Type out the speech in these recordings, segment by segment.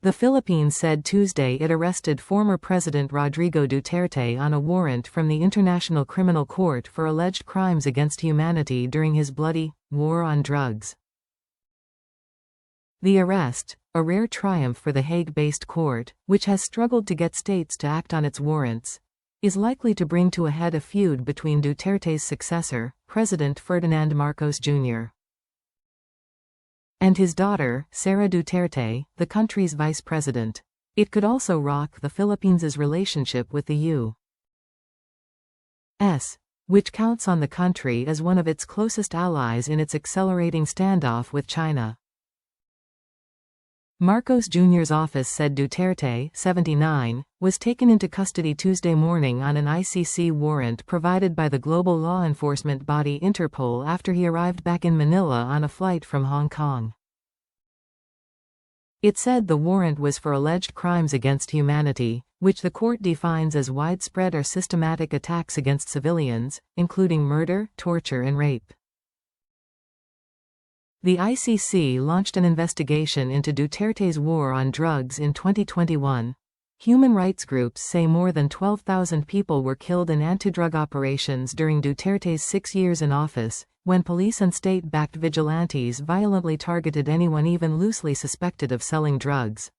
The Philippines said Tuesday it arrested former President Rodrigo Duterte on a warrant from the International Criminal Court for alleged crimes against humanity during his bloody war on drugs. The arrest, a rare triumph for the Hague-based court, which has struggled to get states to act on its warrants, is likely to bring to a head a feud between Duterte's successor, President Ferdinand Marcos Jr. and his daughter, Sara Duterte, the country's vice president. It could also rock the Philippines' relationship with the U.S., which counts on the country as one of its closest allies in its accelerating standoff with China. Marcos Jr.'s office said Duterte, 79, was taken into custody Tuesday morning on an ICC warrant provided by the global law enforcement body Interpol after he arrived back in Manila on a flight from Hong Kong. It said the warrant was for alleged crimes against humanity, which the court defines as widespread or systematic attacks against civilians, including murder, torture and rape. The ICC launched an investigation into Duterte's war on drugs in 2021. Human rights groups say more than 12,000 people were killed in anti-drug operations during Duterte's 6 years in office, when police and state-backed vigilantes violently targeted anyone even loosely suspected of selling drugs.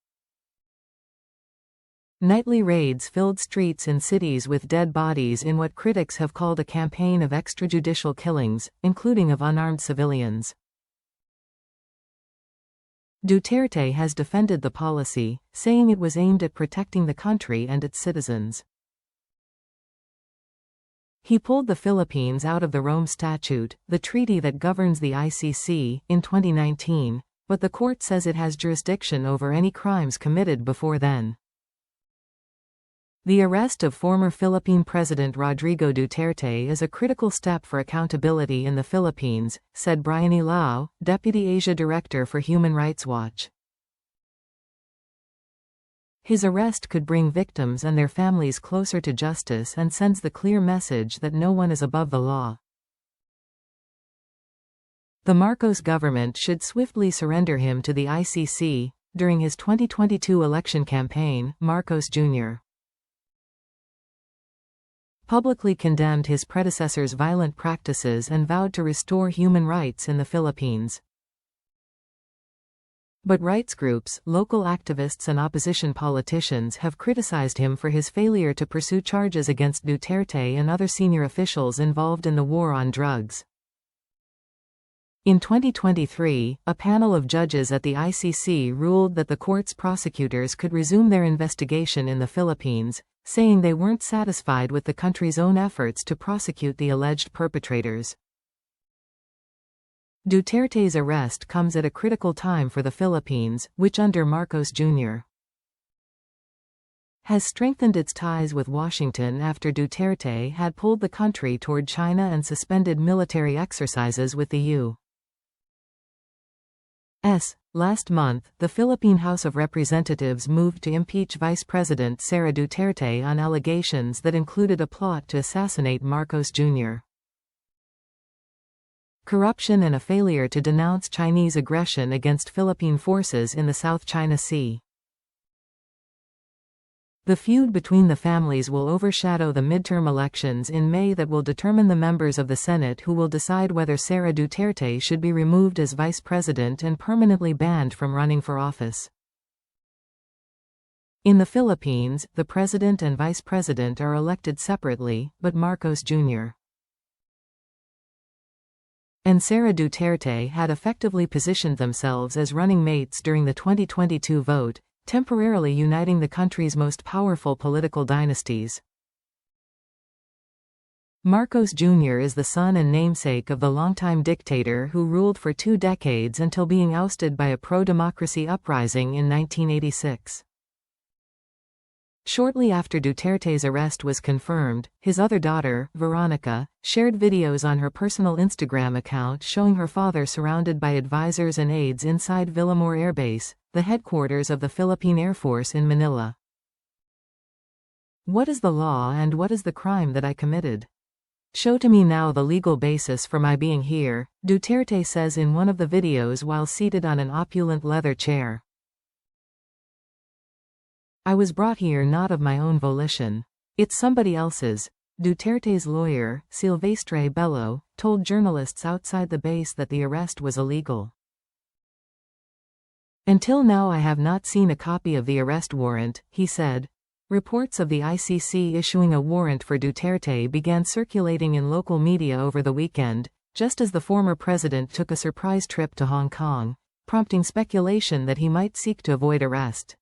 Nightly raids filled streets in cities with dead bodies in what critics have called a campaign of extrajudicial killings, including of unarmed civilians. Duterte has defended the policy, saying it was aimed at protecting the country and its citizens. He pulled the Philippines out of the Rome Statute, the treaty that governs the ICC, in 2019, but the court says it has jurisdiction over any crimes committed before then. The arrest of former Philippine President Rodrigo Duterte is a critical step for accountability in the Philippines, said Briony Lau, Deputy Asia Director for Human Rights Watch. His arrest could bring victims and their families closer to justice and sends the clear message that no one is above the law. The Marcos government should swiftly surrender him to the ICC. During his 2022 election campaign, Marcos Jr. publicly condemned his predecessor's violent practices and vowed to restore human rights in the Philippines. But rights groups, local activists and opposition politicians have criticized him for his failure to pursue charges against Duterte and other senior officials involved in the war on drugs. In 2023, a panel of judges at the ICC ruled that the court's prosecutors could resume their investigation in the Philippines, saying they weren't satisfied with the country's own efforts to prosecute the alleged perpetrators. Duterte's arrest comes at a critical time for the Philippines, which under Marcos Jr. has strengthened its ties with Washington after Duterte had pulled the country toward China and suspended military exercises with the U.S. Last month, the Philippine House of Representatives moved to impeach Vice President Sara Duterte on allegations that included a plot to assassinate Marcos Jr., corruption and a failure to denounce Chinese aggression against Philippine forces in the South China Sea. The feud between the families will overshadow the midterm elections in May that will determine the members of the Senate who will decide whether Sara Duterte should be removed as vice president and permanently banned from running for office. In the Philippines, the president and vice president are elected separately, but Marcos Jr. and Sara Duterte had effectively positioned themselves as running mates during the 2022 vote, temporarily uniting the country's most powerful political dynasties. Marcos Jr. is the son and namesake of the longtime dictator who ruled for 2 decades until being ousted by a pro-democracy uprising in 1986. Shortly after Duterte's arrest was confirmed, his other daughter, Veronica, shared videos on her personal Instagram account showing her father surrounded by advisors and aides inside Villamor Air Base, the headquarters of the Philippine Air Force in Manila. "What is the law and what is the crime that I committed? Show to me now the legal basis for my being here," Duterte says in one of the videos while seated on an opulent leather chair. I was brought here not of my own volition. It's somebody else's. Duterte's lawyer, Silvestre Bello, told journalists outside the base that the arrest was illegal. Until now I have not seen a copy of the arrest warrant, he said. Reports of the ICC issuing a warrant for Duterte began circulating in local media over the weekend, just as the former president took a surprise trip to Hong Kong, prompting speculation that he might seek to avoid arrest.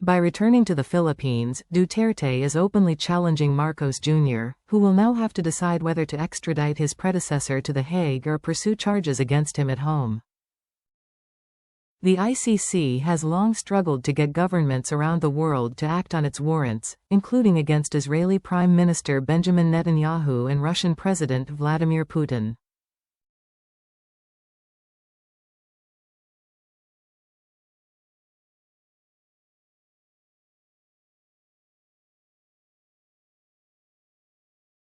By returning to the Philippines, Duterte is openly challenging Marcos Jr., who will now have to decide whether to extradite his predecessor to The Hague or pursue charges against him at home. The ICC has long struggled to get governments around the world to act on its warrants, including against Israeli Prime Minister Benjamin Netanyahu and Russian President Vladimir Putin.